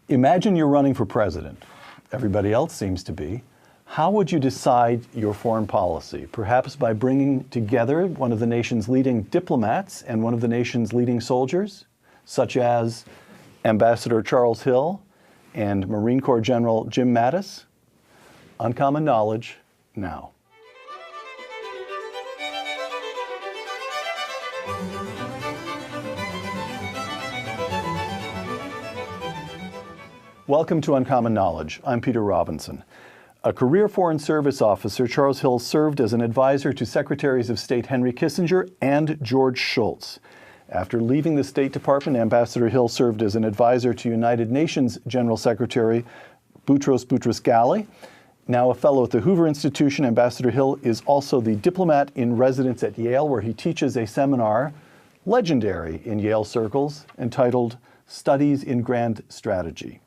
Imagine you're running for president. Everybody else seems to be. How would you decide your foreign policy? Perhaps by bringing together one of the nation's leading diplomats and one of the nation's leading soldiers, such as Ambassador Charles Hill and Marine Corps General Jim Mattis? Uncommon Knowledge now. Welcome to Uncommon Knowledge. I'm Peter Robinson. A career Foreign Service officer, Charles Hill served as an advisor to Secretaries of State Henry Kissinger and George Shultz. After leaving the State Department, Ambassador Hill served as an advisor to United Nations General Secretary Boutros Boutros-Ghali. Now a fellow at the Hoover Institution, Ambassador Hill is also the diplomat in residence at Yale, where he teaches a seminar, legendary in Yale circles, entitled Studies in Grand Strategy.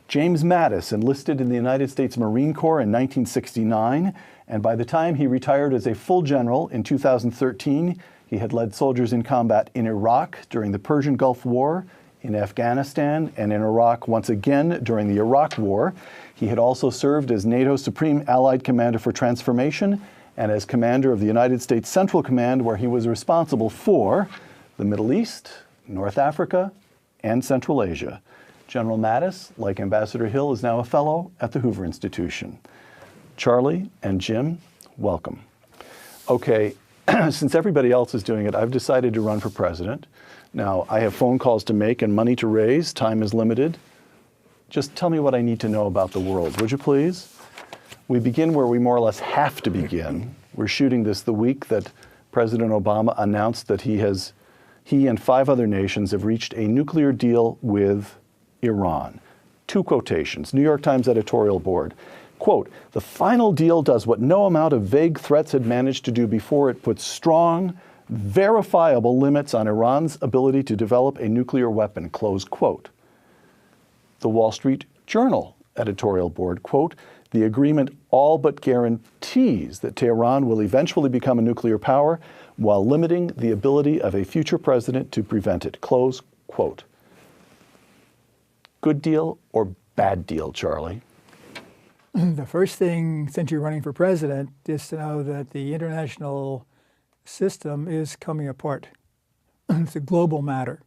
James Mattis enlisted in the United States Marine Corps in 1969, and by the time he retired as a full general in 2013, he had led soldiers in combat in Iraq during the Persian Gulf War, in Afghanistan, and in Iraq once again during the Iraq War. He had also served as NATO's Supreme Allied Commander for Transformation and as commander of the United States Central Command, where he was responsible for the Middle East, North Africa, and Central Asia. General Mattis, like Ambassador Hill, is now a fellow at the Hoover Institution. Charlie and Jim, welcome. Okay, since everybody else is doing it, I've decided to run for president. Now, I have phone calls to make and money to raise. Time is limited. Just tell me what I need to know about the world, would you please? We begin where we more or less have to begin. We're shooting this the week that President Obama announced that he and 5 other nations have reached a nuclear deal with Iran. 2 quotations, New York Times editorial board. Quote, "The final deal does what no amount of vague threats had managed to do before. It puts strong, verifiable limits on Iran's ability to develop a nuclear weapon," close quote. The Wall Street Journal editorial board, quote, "The agreement all but guarantees that Tehran will eventually become a nuclear power while limiting the ability of a future president to prevent it," close quote. Good deal or bad deal, Charlie? The first thing, since you're running for president, is to know that the international system is coming apart. It's a global matter.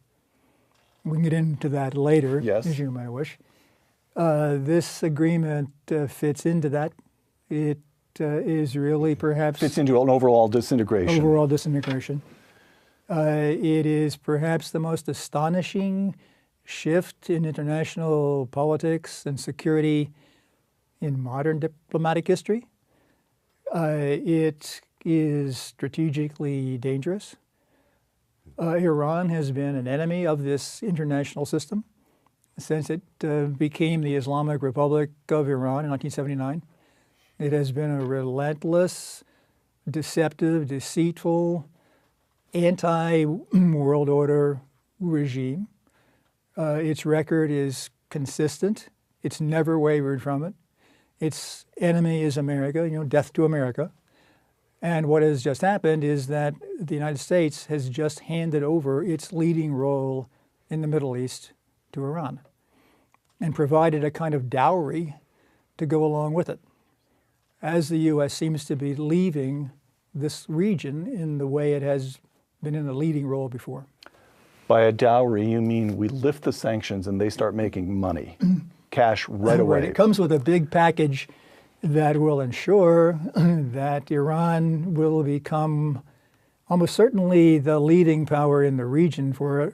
We can get into that later, yes, as you might wish. This agreement fits into that. It is really perhaps... Fits into an overall disintegration. Overall disintegration. It is perhaps the most astonishing shift in international politics and security in modern diplomatic history. It is strategically dangerous. Iran has been an enemy of this international system since it became the Islamic Republic of Iran in 1979. It has been a relentless, deceptive, deceitful, anti-world order regime. Its record is consistent. It's never wavered from it. Its enemy is America, death to America. And what has just happened is that the United States has just handed over its leading role in the Middle East to Iran and provided a kind of dowry to go along with it, as the U.S. seems to be leaving this region in the way it has been in a leading role before. By a dowry, you mean we lift the sanctions and they start making money, cash right away. Right. It comes with a big package that will ensure that Iran will become almost certainly the leading power in the region for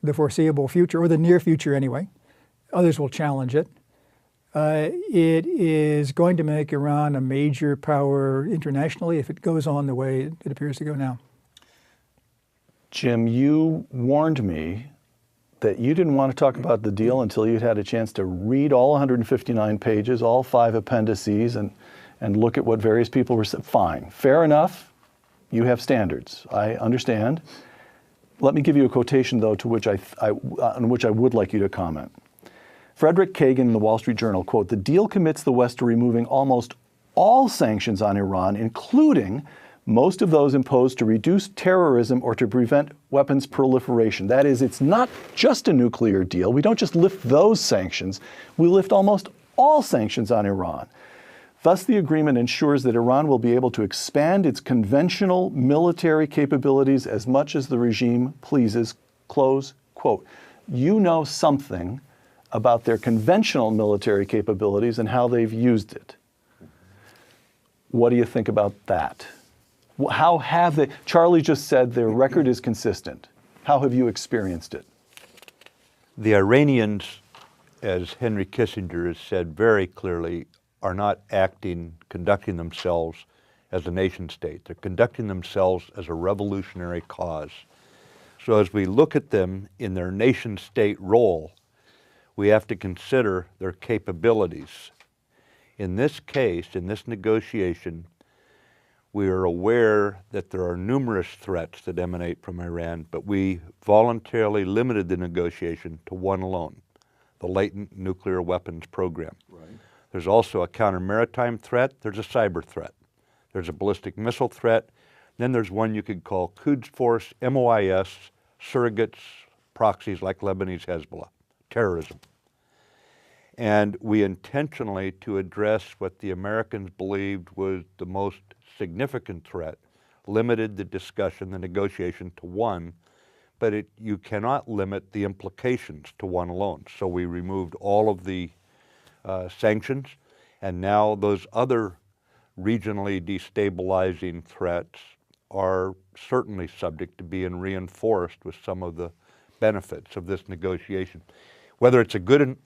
the foreseeable future, or the near future anyway. Others will challenge it. It is going to make Iran a major power internationally if it goes on the way it appears to go now. Jim, you warned me that you didn't want to talk about the deal until you'd had a chance to read all 159 pages, all 5 appendices, and look at what various people were saying. Fine, fair enough. You have standards. I understand. Let me give you a quotation, though, on which I would like you to comment. Frederick Kagan in the Wall Street Journal, quote, "The deal commits the West to removing almost all sanctions on Iran, including most of those imposed to reduce terrorism or to prevent weapons proliferation. That is, it's not just a nuclear deal. We don't just lift those sanctions. We lift almost all sanctions on Iran. Thus, the agreement ensures that Iran will be able to expand its conventional military capabilities as much as the regime pleases, close quote. You know something about their conventional military capabilities and how they've used it. What do you think about that? How have they, Charlie just said their record is consistent. How have you experienced it? The Iranians, as Henry Kissinger has said very clearly, are not conducting themselves as a nation state. They're conducting themselves as a revolutionary cause. So as we look at them in their nation state role, we have to consider their capabilities. In this case, in this negotiation, we are aware that there are numerous threats that emanate from Iran, but we voluntarily limited the negotiation to one alone, the latent nuclear weapons program. Right. There's also a counter-maritime threat, there's a cyber threat, there's a ballistic missile threat, then there's one you could call Quds Force, MOIS, surrogates, proxies like Lebanese Hezbollah, terrorism. And we intentionally, to address what the Americans believed was the most significant threat, limited the discussion, the negotiation to one, but you cannot limit the implications to one alone. So we removed all of the sanctions, and now those other regionally destabilizing threats are certainly subject to being reinforced with some of the benefits of this negotiation. Whether it's a good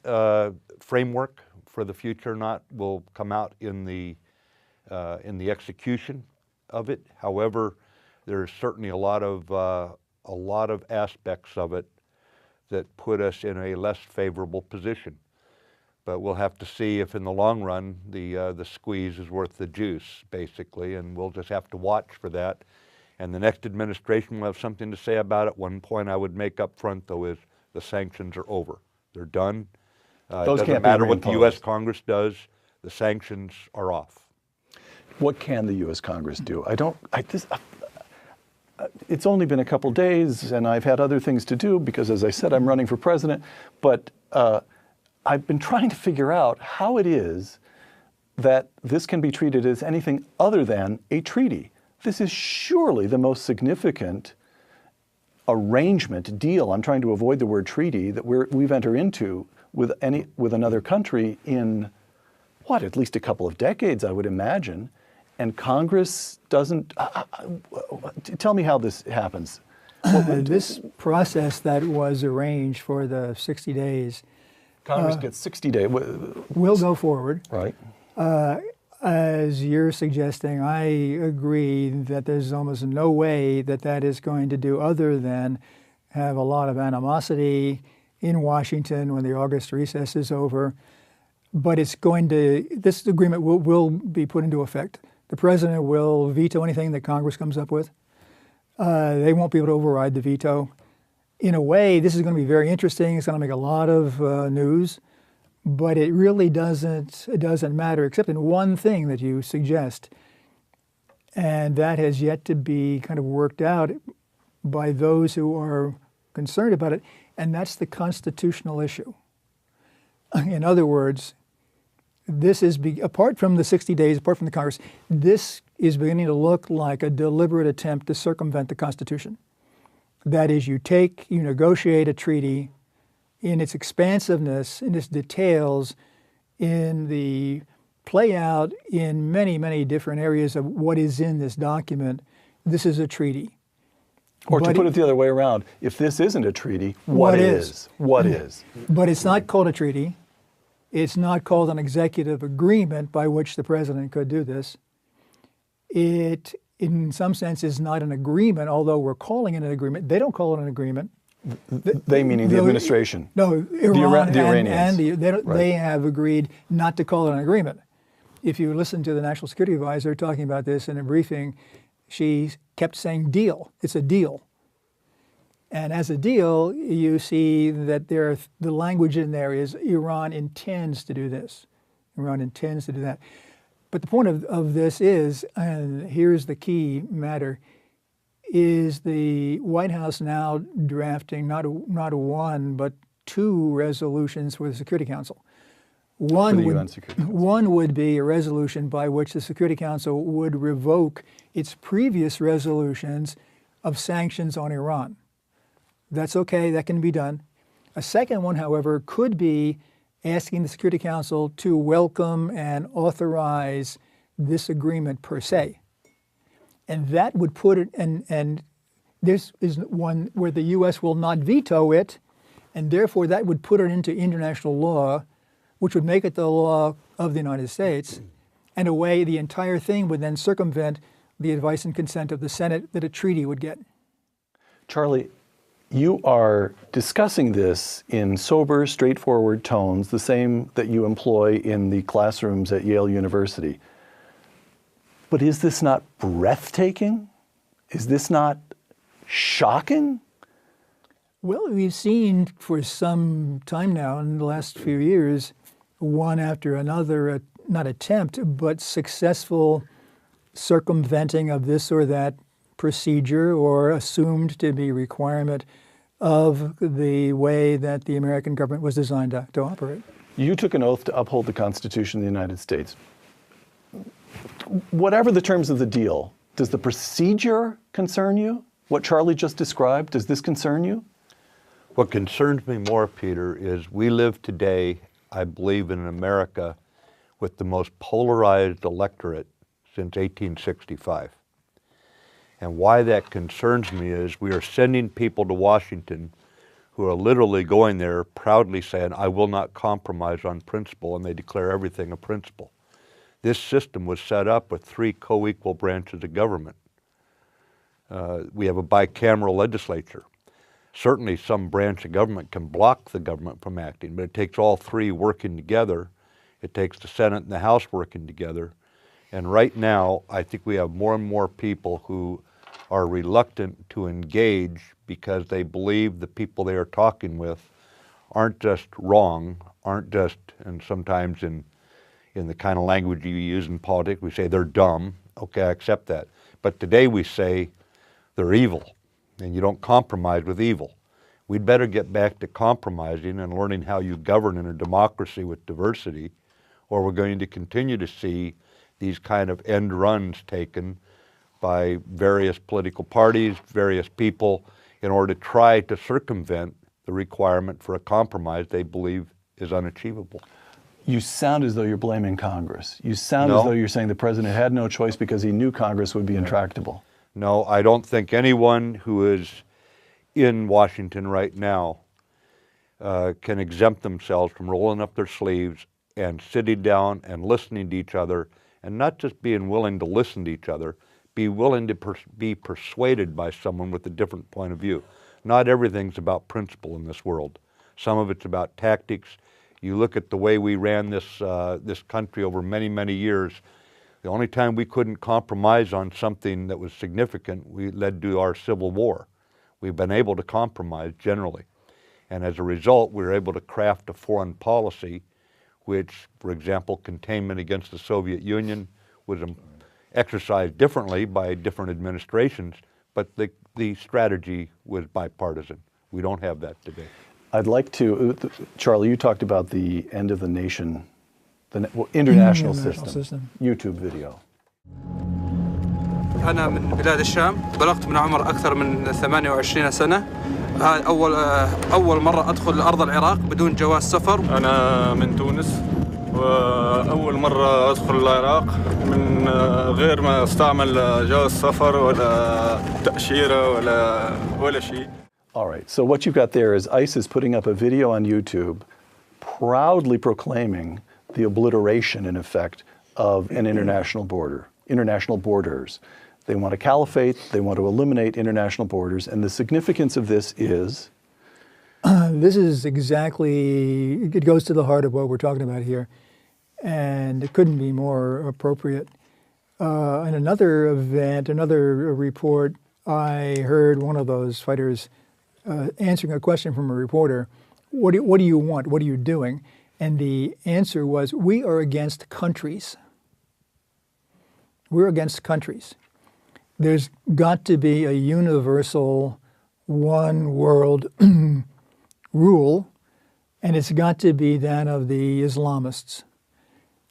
framework for the future or not will come out in the execution of it. However, there's certainly a lot of aspects of it that put us in a less favorable position. But we'll have to see if in the long run the squeeze is worth the juice, basically, and we'll just have to watch for that. And the next administration will have something to say about it. One point I would make up front, though, is the sanctions are over. They're done. It doesn't matter what the U.S. Congress does. The sanctions are off. What can the U.S. Congress do? It's only been a couple days, and I've had other things to do because, as I said, I'm running for president. But I've been trying to figure out how it is that this can be treated as anything other than a treaty. This is surely the most significant arrangement, deal, I'm trying to avoid the word treaty, that we've entered into with another country in, what, at least a couple of decades, I would imagine. And Congress doesn't, tell me how this happens. This process that was arranged for the 60 days. Congress gets 60 days. Will go forward. Right. As you're suggesting, I agree that there's almost no way that that is going to do other than have a lot of animosity in Washington when the August recess is over. But it's going to, this agreement will be put into effect. The president will veto anything that Congress comes up with. They won't be able to override the veto. In a way, this is going to be very interesting. It's going to make a lot of news. But it really doesn't matter, except in one thing that you suggest. And that has yet to be kind of worked out by those who are concerned about it, and that's the constitutional issue. In other words, this is, apart from the 60 days, apart from the Congress, this is beginning to look like a deliberate attempt to circumvent the Constitution. That is, you negotiate a treaty in its expansiveness, in its details, in the play out in many, many different areas of what is in this document. This is a treaty. Or to put it the other way around, if this isn't a treaty, what is? What is? But it's not called a treaty. It's not called an executive agreement by which the president could do this. It, in some sense, is not an agreement, although we're calling it an agreement. They don't call it an agreement. They meaning the administration? No, Iran the Iranians. They have agreed not to call it an agreement. If you listen to the National Security Advisor talking about this in a briefing, she kept saying deal. It's a deal. And as a deal, you see that the language in there is Iran intends to do this. Iran intends to do that. But the point of this is, and here's the key matter, is the White House now drafting not one, but two resolutions for the Security Council. One would be a resolution by which the Security Council would revoke its previous resolutions of sanctions on Iran. That's okay, that can be done. A second one, however, could be asking the Security Council to welcome and authorize this agreement per se. And that would put it, and this is one where the U.S. will not veto it, and therefore that would put it into international law, which would make it the law of the United States. And a way the entire thing would then circumvent the advice and consent of the Senate that a treaty would get. Charlie, you are discussing this in sober, straightforward tones, the same that you employ in the classrooms at Yale University. But is this not breathtaking? Is this not shocking? Well, we've seen for some time now, in the last few years, one after another, not attempt, but successful circumventing of this or that procedure or assumed to be requirement of the way that the American government was designed to operate. You took an oath to uphold the Constitution of the United States. Whatever the terms of the deal, does the procedure concern you? What Charlie just described, does this concern you? What concerns me more, Peter, is we live today, I believe, in America with the most polarized electorate since 1865. And why that concerns me is we are sending people to Washington who are literally going there proudly saying, I will not compromise on principle, and they declare everything a principle. This system was set up with three co-equal branches of government. We have a bicameral legislature. Certainly some branch of government can block the government from acting, but it takes all three working together. It takes the Senate and the House working together. And right now, I think we have more and more people who are reluctant to engage because they believe the people they are talking with aren't just wrong, aren't just, and sometimes in the kind of language you use in politics, we say they're dumb. Okay, I accept that. But today we say they're evil, and you don't compromise with evil. We'd better get back to compromising and learning how you govern in a democracy with diversity, or we're going to continue to see these kind of end runs taken by various political parties, various people, in order to try to circumvent the requirement for a compromise they believe is unachievable. You sound as though you're blaming Congress. You sound as though you're saying the president had no choice because he knew Congress would be intractable. No, I don't think anyone who is in Washington right now can exempt themselves from rolling up their sleeves and sitting down and listening to each other, and not just being willing to listen to each other, be willing to be persuaded by someone with a different point of view. Not everything's about principle in this world. Some of it's about tactics. You look at the way we ran this country over many, many years. The only time we couldn't compromise on something that was significant, we led to our Civil War. We've been able to compromise generally. And as a result, we were able to craft a foreign policy which, for example, containment against the Soviet Union was exercised differently by different administrations, but the strategy was bipartisan. We don't have that today. I'd like to, Charlie, you talked about the end of the nation, the international system, YouTube video. أنا من بلاد الشام، بلغت من عمر أكثر من 28 سنة. أول مرة أدخل أرض العراق بدون جواز سفر. أنا من تونس، وأول مرة أدخل العراق من غير ما أستعمل جواز سفر ولا تأشيرة ولا شيء. All right, so what you've got there is ISIS putting up a video on YouTube proudly proclaiming the obliteration, in effect, of an international border, international borders. They want a caliphate, they want to eliminate international borders, and the significance of this is? This is exactly, it goes to the heart of what we're talking about here, and it couldn't be more appropriate. In another event, another report, I heard one of those fighters answering a question from a reporter, what do you want? What are you doing? And the answer was, we are against countries. We're against countries. There's got to be a universal one world rule, and it's got to be that of the Islamists.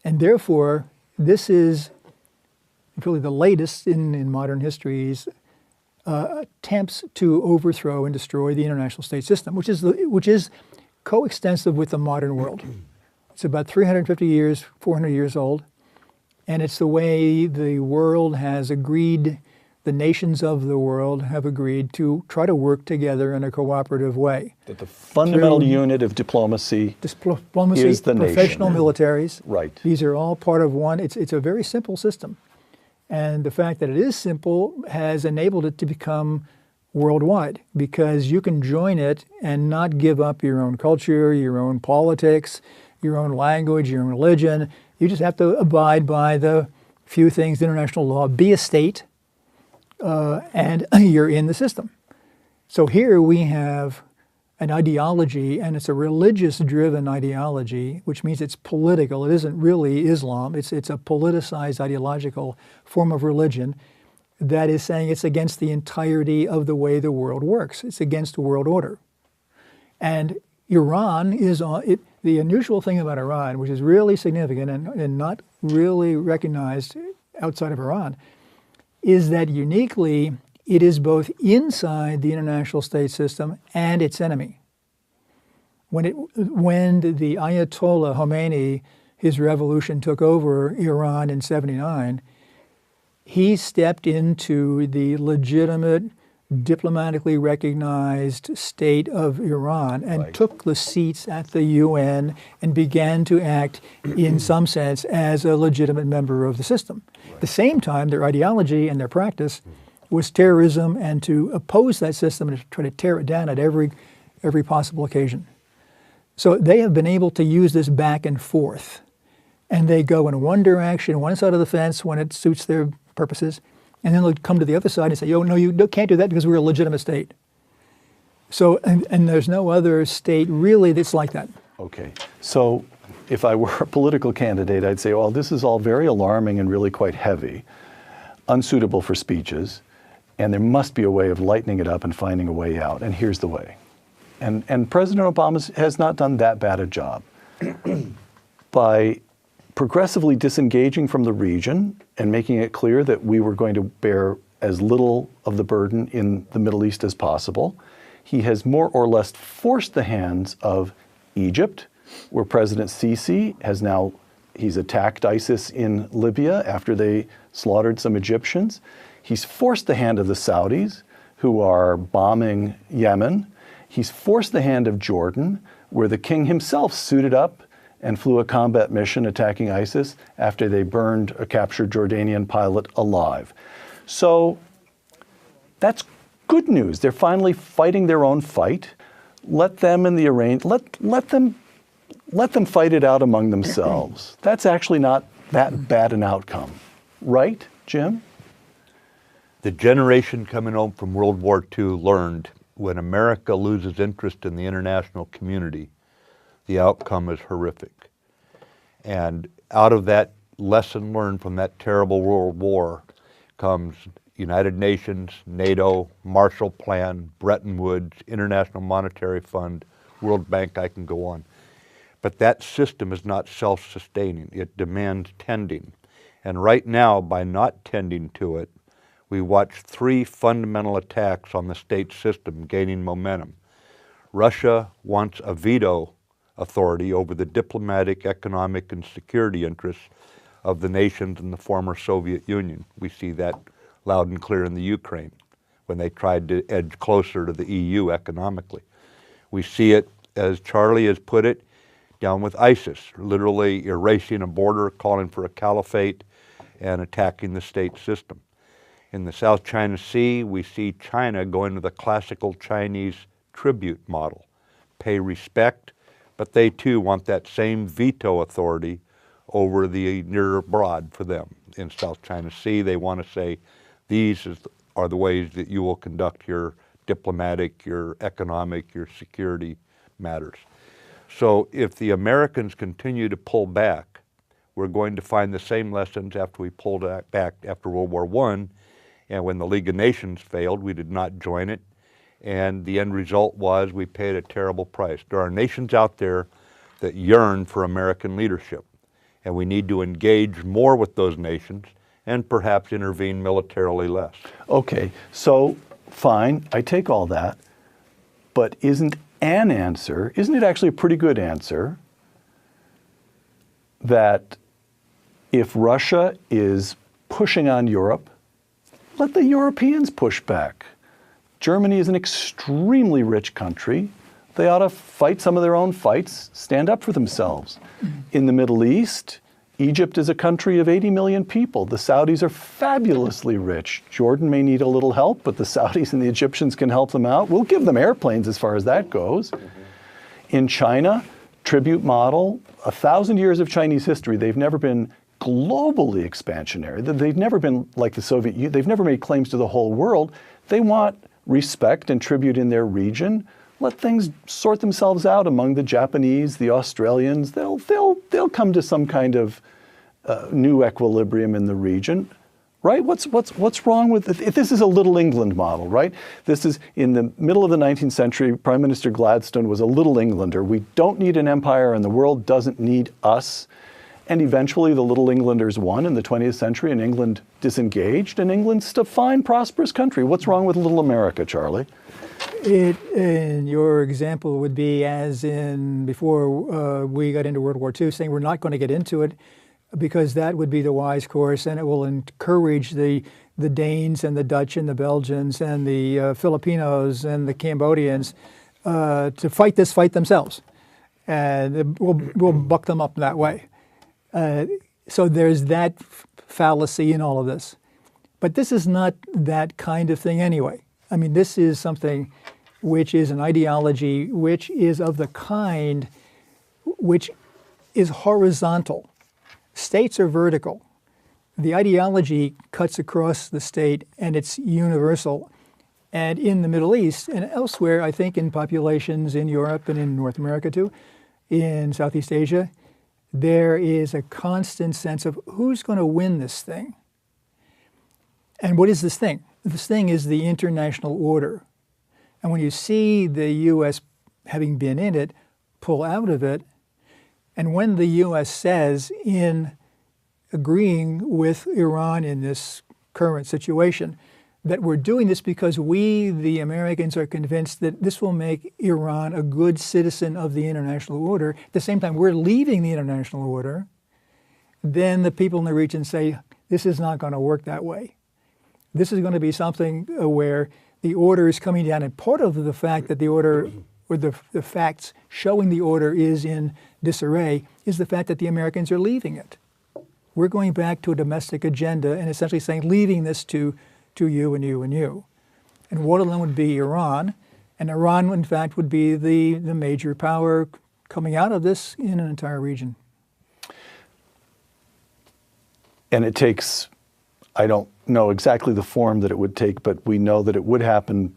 And therefore, this is really the latest in modern history's attempts to overthrow and destroy the international state system, which is coextensive with the modern world. It's about 350 years, 400 years old, and it's the way the world has agreed, the nations of the world have agreed to try to work together in a cooperative way. That the fundamental unit of diplomacy is the professional nation. militaries. Right. These are all part of one. It's a very simple system. And the fact that it is simple has enabled it to become worldwide, because you can join it and not give up your own culture, your own politics, your own language, your own religion. You just have to abide by the few things, international law, be a state, and you're in the system. So here we have an ideology, and it's a religious-driven ideology, which means it's political. It isn't really Islam. It's a politicized ideological form of religion that is saying it's against the entirety of the way the world works. It's against the world order. And Iran is on it. The unusual thing about Iran, which is really significant and not really recognized outside of Iran, is that uniquely it is both inside the international state system and its enemy. When the Ayatollah Khomeini, his revolution, took over Iran in '79, he stepped into the legitimate, diplomatically recognized state of Iran and took the seats at the UN and began to act in some sense as a legitimate member of the system. At the same time, their ideology and their practice was terrorism, and to oppose that system and to try to tear it down at every possible occasion. So they have been able to use this back and forth, and they go in one direction, one side of the fence when it suits their purposes, and then they'll come to the other side and say, "Oh no, you can't do that because we're a legitimate state." So, and there's no other state really that's like that. Okay, so if I were a political candidate, I'd say, well, this is all very alarming and really quite heavy, unsuitable for speeches, and there must be a way of lightening it up and finding a way out, and here's the way. And President Obama has not done that bad a job. By progressively disengaging from the region and making it clear that we were going to bear as little of the burden in the Middle East as possible, he has more or less forced the hands of Egypt, where President Sisi he's attacked ISIS in Libya after they slaughtered some Egyptians. He's forced the hand of the Saudis, who are bombing Yemen. He's forced the hand of Jordan, where the king himself suited up and flew a combat mission attacking ISIS after they burned a captured Jordanian pilot alive. So that's good news. They're finally fighting their own fight. Let them let them fight it out among themselves. That's actually not that bad an outcome. Right, Jim? The generation coming home from World War II learned when America loses interest in the international community, the outcome is horrific. And out of that lesson learned from that terrible World War comes United Nations, NATO, Marshall Plan, Bretton Woods, International Monetary Fund, World Bank, I can go on. But that system is not self-sustaining. It demands tending. And right now, by not tending to it, we watch three fundamental attacks on the state system gaining momentum. Russia wants a veto authority over the diplomatic, economic, and security interests of the nations in the former Soviet Union. We see that loud and clear in the Ukraine when they tried to edge closer to the EU economically. We see it, as Charlie has put it, down with ISIS, literally erasing a border, calling for a caliphate, and attacking the state system. In the South China Sea, we see China going to the classical Chinese tribute model. Pay respect, but they too want that same veto authority over the near abroad for them. In South China Sea, they want to say, these are the ways that you will conduct your diplomatic, your economic, your security matters. So if the Americans continue to pull back, We're going to find the same lessons after we pulled back after World War I. And when the League of Nations failed, we did not join it. And the end result was we paid a terrible price. There are nations out there that yearn for American leadership. And we need to engage more with those nations and perhaps intervene militarily less. Okay, so fine, I take all that. But isn't it actually a pretty good answer that if Russia is pushing on Europe, let the Europeans push back? Germany is an extremely rich country. They ought to fight some of their own fights, stand up for themselves. In the Middle East, Egypt is a country of 80 million people. The Saudis are fabulously rich. Jordan may need a little help, but the Saudis and the Egyptians can help them out. We'll give them airplanes as far as that goes. In China, tribute model, 1,000 years of Chinese history, they've never been globally expansionary. They've never been like the Soviet Union. They've never made claims to the whole world. They want respect and tribute in their region. Let things sort themselves out among the Japanese, the Australians. They'll come to some kind of new equilibrium in the region, right? What's wrong with it? This is a Little England model, right? This is in the middle of the 19th century. Prime Minister Gladstone was a Little Englander. We don't need an empire, and the world doesn't need us. And eventually, the Little Englanders won in the 20th century, and England disengaged, and England's a fine, prosperous country. What's wrong with Little America, Charlie? In your example would be as in before we got into World War II, saying we're not going to get into it because that would be the wise course, and it will encourage the Danes and the Dutch and the Belgians and the Filipinos and the Cambodians to fight this fight themselves, and we'll buck them up that way. So there's that fallacy in all of this, but this is not that kind of thing anyway. I mean, this is something which is an ideology which is of the kind which is horizontal. States are vertical. The ideology cuts across the state and it's universal. And in the Middle East and elsewhere, I think in populations in Europe and in North America too, in Southeast Asia, there is a constant sense of who's going to win this thing. And what is this thing? This thing is the international order. And when you see the U.S. having been in it, pull out of it, and when the U.S. says in agreeing with Iran in this current situation that we're doing this because we, the Americans, are convinced that this will make Iran a good citizen of the international order, at the same time we're leaving the international order, then the people in the region say, this is not going to work that way. This is going to be something where the order is coming down, and part of the fact that the order, or the facts showing the order is in disarray, is the fact that the Americans are leaving it. We're going back to a domestic agenda and essentially saying, leaving this to you and you and you. And one of them would be Iran, and Iran, in fact, would be the major power coming out of this in an entire region. And it takes, I don't know exactly the form that it would take, but we know that it would happen.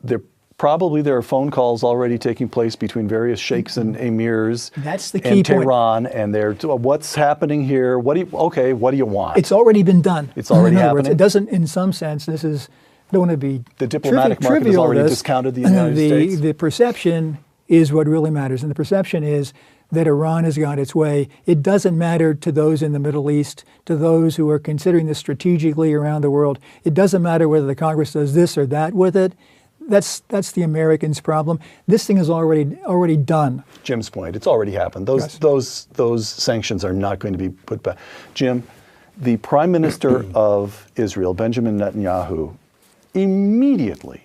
There are phone calls already taking place between various sheikhs and emirs. That's the key and Tehran, point. And they're what's happening here? What do you want? It's already been done. It's already happening. Words, it doesn't, in some sense, this is, don't want to be the diplomatic market has already discounted the United States. The perception is what really matters, and the perception is that Iran has got its way. It doesn't matter to those in the Middle East, to those who are considering this strategically around the world. It doesn't matter whether the Congress does this or that with it. That's the Americans' problem. This thing is already done. Jim's point, it's already happened. Those sanctions are not going to be put back. Jim, the Prime Minister of Israel, Benjamin Netanyahu, immediately,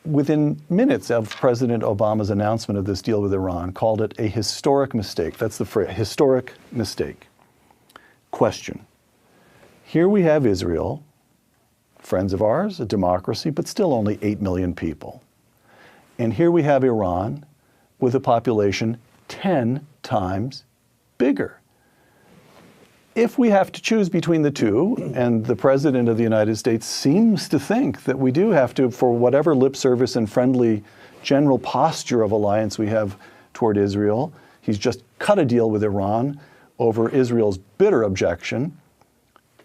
within minutes of President Obama's announcement of this deal with Iran, called it a historic mistake. That's the phrase, historic mistake. Question. Here we have Israel, friends of ours, a democracy, but still only 8 million people. And here we have Iran with a population 10 times bigger. If we have to choose between the two, and the President of the United States seems to think that we do have to, for whatever lip service and friendly general posture of alliance we have toward Israel, He's just cut a deal with Iran over Israel's bitter objection.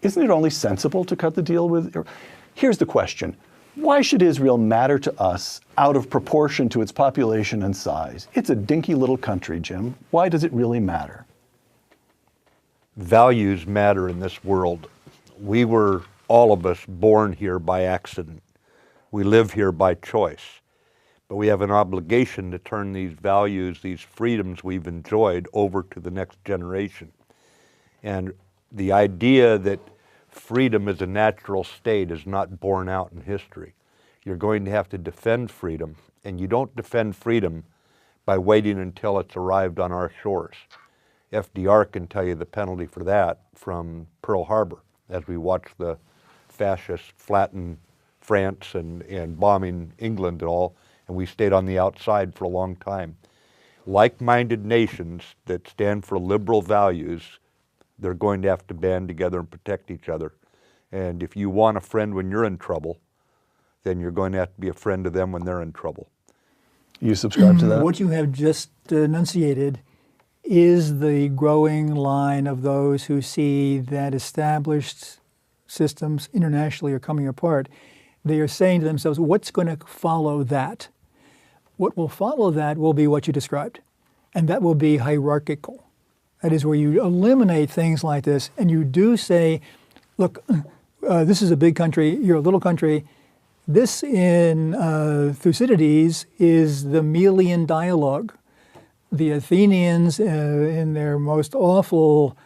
Isn't it only sensible to cut the deal with Iran? Here's the question. Why should Israel matter to us out of proportion to its population and size? It's a dinky little country, Jim. Why does it really matter? Values matter in this world. We were, all of us, born here by accident. We live here by choice. But we have an obligation to turn these values, these freedoms we've enjoyed, over to the next generation. And the idea that freedom is a natural state is not borne out in history. You're going to have to defend freedom, and you don't defend freedom by waiting until it's arrived on our shores. FDR can tell you the penalty for that from Pearl Harbor, as we watched the fascists flatten France and bombing England and all, and we stayed on the outside for a long time. Like-minded nations that stand for liberal values, they're going to have to band together and protect each other. And if you want a friend when you're in trouble, then you're going to have to be a friend to them when they're in trouble. You subscribe to that? What you have just enunciated is the growing line of those who see that established systems internationally are coming apart. They are saying to themselves, what's going to follow that? What will follow that will be what you described, and that will be hierarchical. That is where you eliminate things like this, and you do say, look, this is a big country, you're a little country. This in Thucydides is the Melian dialogue. The Athenians, in their most awful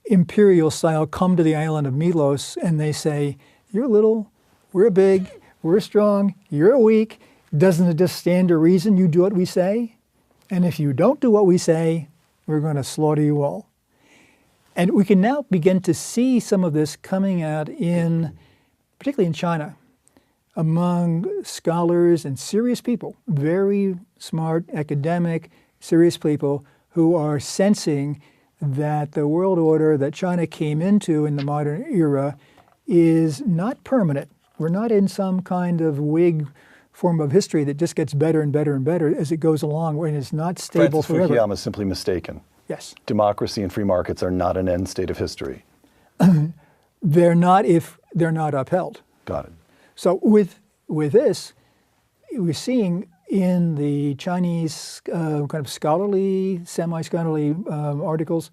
imperial style, come to the island of Melos and they say, you're little, we're big, we're strong, you're weak. Doesn't it just stand to reason you do what we say? And if you don't do what we say, we're going to slaughter you all. And we can now begin to see some of this coming out particularly in China, among scholars and serious people, very smart, academic, serious people who are sensing that the world order that China came into in the modern era is not permanent. We're not in some kind of Whig form of history that just gets better and better and better as it goes along, and it's not stable Francis forever. Fukuyama is simply mistaken. Yes. Democracy and free markets are not an end state of history. They're not if they're not upheld. Got it. So with this, we're seeing in the Chinese kind of scholarly, semi-scholarly articles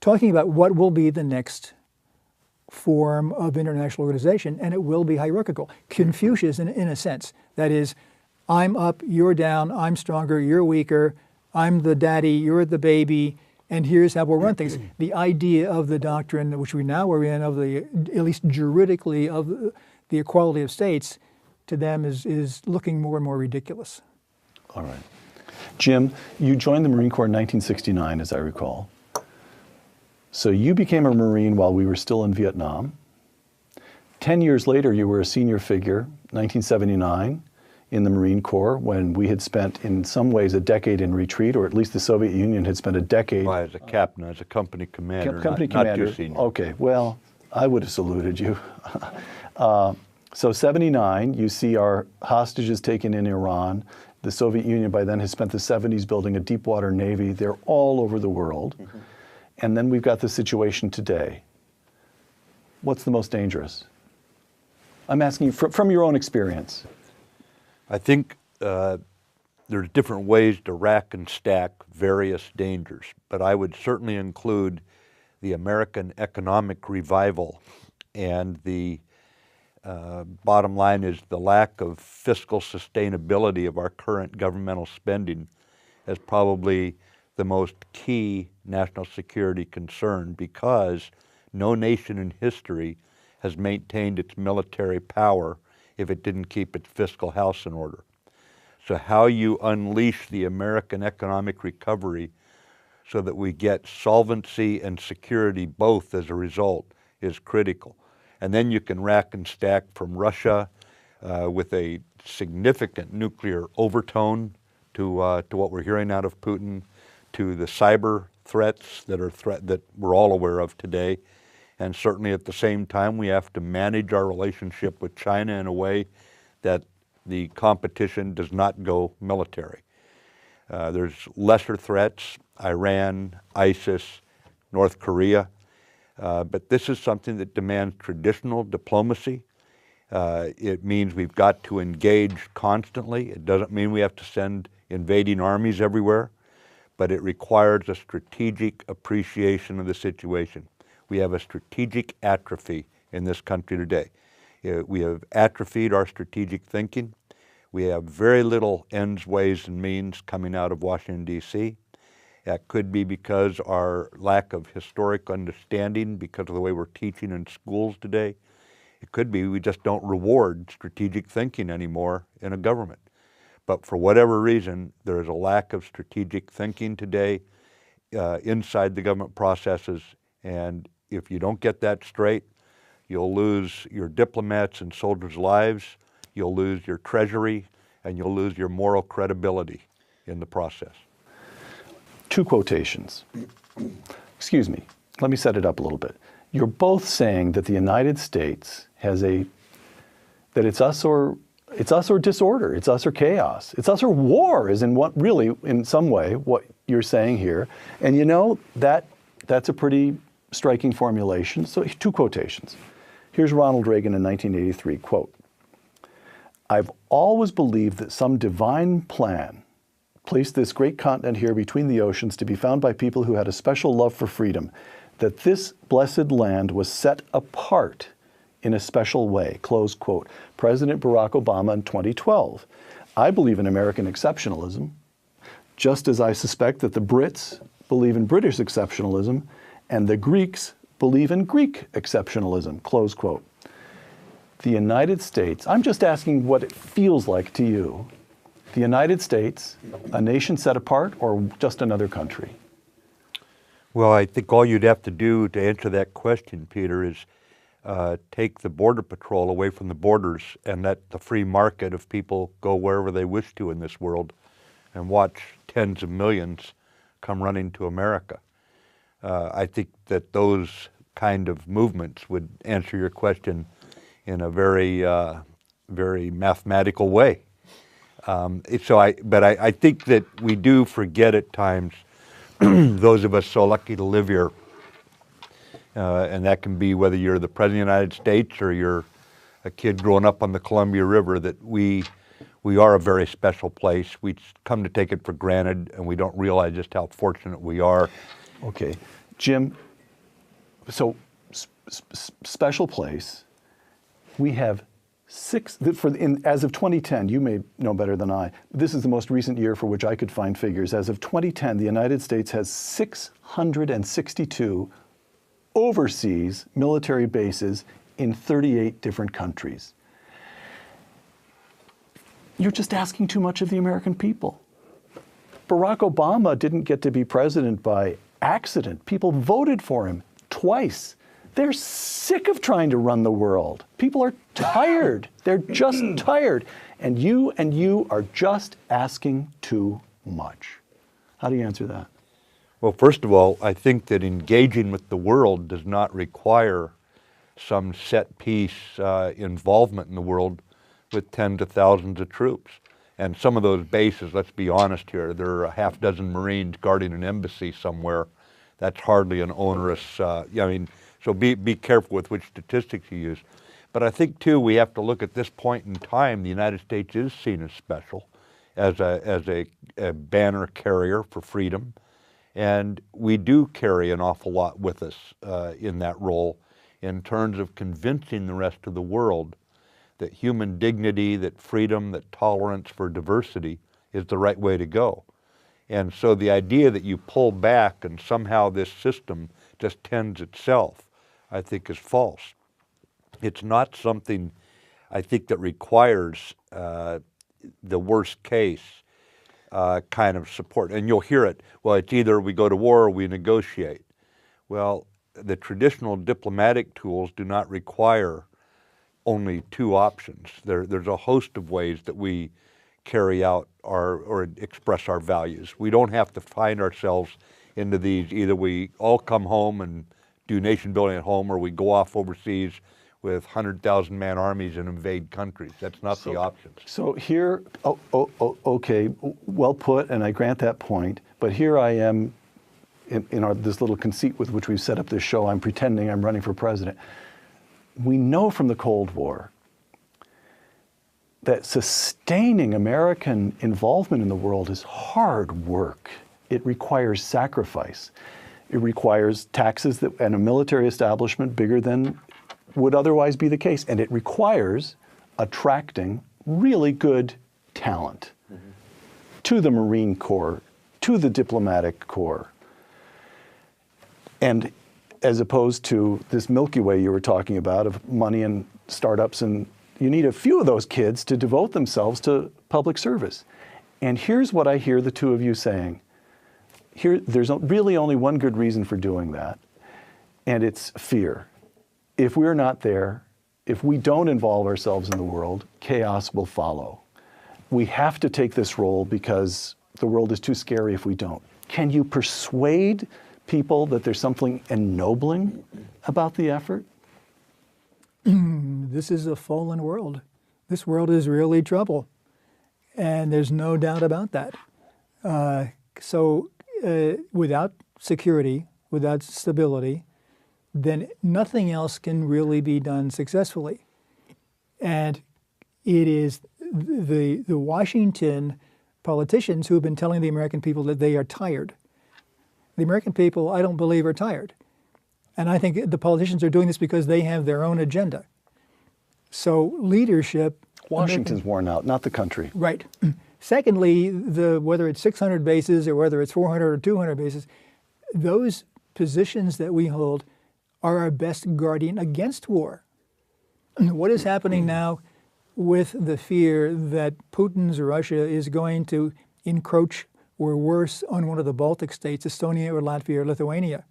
talking about what will be the next form of international organization, and it will be hierarchical. Confucius, in a sense. That is, I'm up, you're down, I'm stronger, you're weaker, I'm the daddy, you're the baby, and here's how we'll run things. The idea of the doctrine, which we now are in, of the, at least juridically, of the equality of states, to them is looking more and more ridiculous. All right. Jim, you joined the Marine Corps in 1969, as I recall. So you became a Marine while we were still in Vietnam. 10 years later, you were a senior figure, 1979, in the Marine Corps, when we had spent, in some ways, a decade in retreat, or at least the Soviet Union had spent a decade. Well, as a captain, as a company commander, Company not commander. too senior. Okay, well, I would have saluted you. So 79, you see our hostages taken in Iran. The Soviet Union by then has spent the 70s building a deep water navy. They're all over the world. Mm-hmm. And then we've got the situation today. What's the most dangerous? I'm asking you from your own experience. I think there's different ways to rack and stack various dangers, but I would certainly include the American economic revival, and the bottom line is the lack of fiscal sustainability of our current governmental spending as probably the most key national security concern, because no nation in history has maintained its military power if it didn't keep its fiscal house in order. So how you unleash the American economic recovery so that we get solvency and security both as a result is critical. And then you can rack and stack from Russia with a significant nuclear overtone to what we're hearing out of Putin, to the cyber threats that we're all aware of today. And certainly at the same time, we have to manage our relationship with China in a way that the competition does not go military. There's lesser threats, Iran, ISIS, North Korea, but this is something that demands traditional diplomacy. It means we've got to engage constantly. It doesn't mean we have to send invading armies everywhere, but it requires a strategic appreciation of the situation. We have a strategic atrophy in this country today. We have atrophied our strategic thinking. We have very little ends, ways, and means coming out of Washington, D.C. That could be because our lack of historic understanding because of the way we're teaching in schools today. It could be we just don't reward strategic thinking anymore in a government. But for whatever reason, there is a lack of strategic thinking today inside the government processes, and if you don't get that straight, you'll lose your diplomats and soldiers' lives, you'll lose your treasury, and you'll lose your moral credibility in the process. Two quotations. Excuse me, let me set it up a little bit. You're both saying that the United States has that it's us or disorder, it's us or chaos, it's us or war is in what really, in some way, what you're saying here. And you know, that's a pretty striking formulation. So two quotations. Here's Ronald Reagan in 1983, quote, "I've always believed that some divine plan placed this great continent here between the oceans to be found by people who had a special love for freedom, that this blessed land was set apart in a special way," close quote. President Barack Obama in 2012. I believe in American exceptionalism, just as I suspect that the Brits believe in British exceptionalism and the Greeks believe in Greek exceptionalism, close quote. The United States, I'm just asking what it feels like to you. The United States, a nation set apart or just another country? Well, I think all you'd have to do to answer that question, Peter, is take the Border Patrol away from the borders and let the free market of people go wherever they wish to in this world and watch tens of millions come running to America. I think that those kind of movements would answer your question in a very, very mathematical way. But I think that we do forget at times, those of us so lucky to live here, and that can be whether you're the President of the United States or you're a kid growing up on the Columbia River, that we are a very special place. We come to take it for granted, and we don't realize just how fortunate we are. Okay. Jim, so special place, we have as of 2010, you may know better than I, this is the most recent year for which I could find figures. As of 2010, the United States has 662 overseas military bases in 38 different countries. You're just asking too much of the American people. Barack Obama didn't get to be president by accident. People voted for him twice. They're sick of trying to run the world. People are tired. They're just tired. And you are just asking too much. How do you answer that? Well, first of all, I think that engaging with the world does not require some set piece involvement in the world with tens of thousands of troops. And some of those bases, let's be honest here, there are a half dozen Marines guarding an embassy somewhere. That's hardly an onerous, so be careful with which statistics you use. But I think, too, we have to look at this point in time. The United States is seen as special, as a banner carrier for freedom. And we do carry an awful lot with us in that role in terms of convincing the rest of the world that human dignity, that freedom, that tolerance for diversity is the right way to go. And so the idea that you pull back and somehow this system just tends itself, I think, is false. It's not something, I think, that requires the worst case kind of support. And you'll hear it, well, it's either we go to war or we negotiate. Well, the traditional diplomatic tools do not require only two options. There's a host of ways that we carry out or express our values. We don't have to find ourselves into these, either we all come home and do nation building at home or we go off overseas with 100,000-man armies and invade countries. That's not the option. So here, okay, well put, and I grant that point, but here I am in this little conceit with which we've set up this show. I'm pretending I'm running for president. We know from the Cold War that sustaining American involvement in the world is hard work. It requires sacrifice. It requires taxes and a military establishment bigger than would otherwise be the case. And it requires attracting really good talent to the Marine Corps, to the diplomatic corps. And as opposed to this Milky Way you were talking about of money and startups, and you need a few of those kids to devote themselves to public service. And here's what I hear the two of you saying. There's really only one good reason for doing that, and it's fear. If we're not there, if we don't involve ourselves in the world, chaos will follow. We have to take this role because the world is too scary if we don't. Can you persuade people that there's something ennobling about the effort? This is a fallen world. This world is really trouble, and there's no doubt about that. Without security, without stability, then nothing else can really be done successfully. And it is the Washington politicians who have been telling the American people that they are tired. The American people, I don't believe, are tired. And I think the politicians are doing this because they have their own agenda. So leadership... Washington's worn out, not the country. Right. Secondly, whether it's 600 bases or whether it's 400 or 200 bases, those positions that we hold are our best guardian against war. What is happening now with the fear that Putin's Russia is going to encroach or worse on one of the Baltic states, Estonia or Latvia or Lithuania?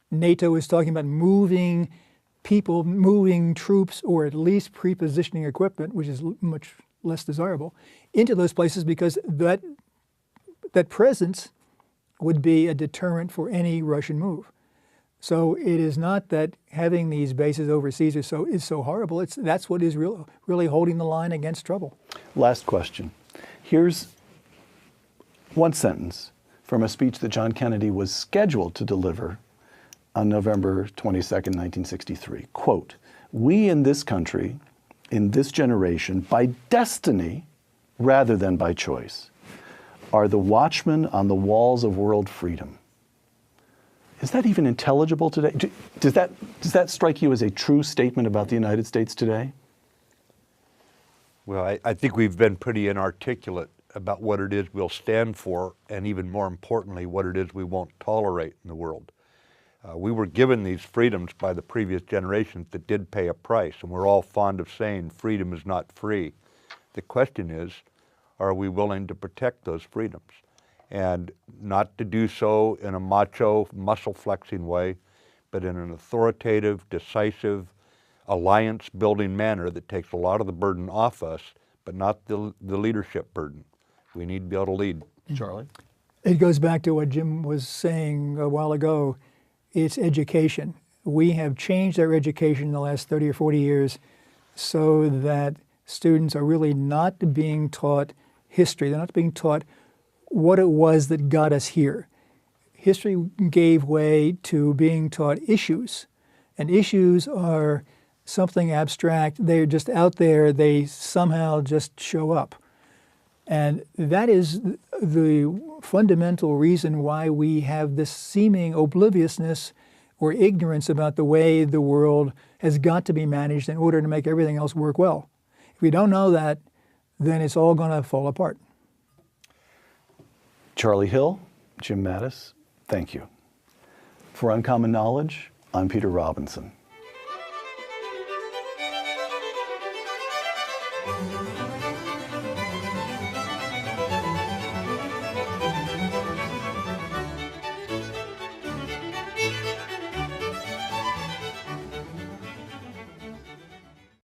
NATO is talking about moving people, moving troops, or at least pre-positioning equipment, which is much less desirable, into those places because that presence would be a deterrent for any Russian move. So it is not that having these bases overseas is so horrible. That's what is really holding the line against trouble. Last question. Here's one sentence from a speech that John Kennedy was scheduled to deliver on November 22nd, 1963. Quote, "We in this country, in this generation, by destiny rather than by choice, are the watchmen on the walls of world freedom." Is that even intelligible today? Does that strike you as a true statement about the United States today? Well, I think we've been pretty inarticulate about what it is we'll stand for, and even more importantly, what it is we won't tolerate in the world. We were given these freedoms by the previous generations that did pay a price, and we're all fond of saying freedom is not free. The question is, are we willing to protect those freedoms? And not to do so in a macho, muscle-flexing way, but in an authoritative, decisive, alliance-building manner that takes a lot of the burden off us, but not the leadership burden. We need to be able to lead. Charlie? It goes back to what Jim was saying a while ago. It's education. We have changed our education in the last 30 or 40 years so that students are really not being taught history. They're not being taught what it was that got us here. History gave way to being taught issues, and issues are something abstract. They're just out there. They somehow just show up. And that is the fundamental reason why we have this seeming obliviousness or ignorance about the way the world has got to be managed in order to make everything else work well. If we don't know that, then it's all going to fall apart. Charlie Hill, Jim Mattis, thank you. For Uncommon Knowledge, I'm Peter Robinson.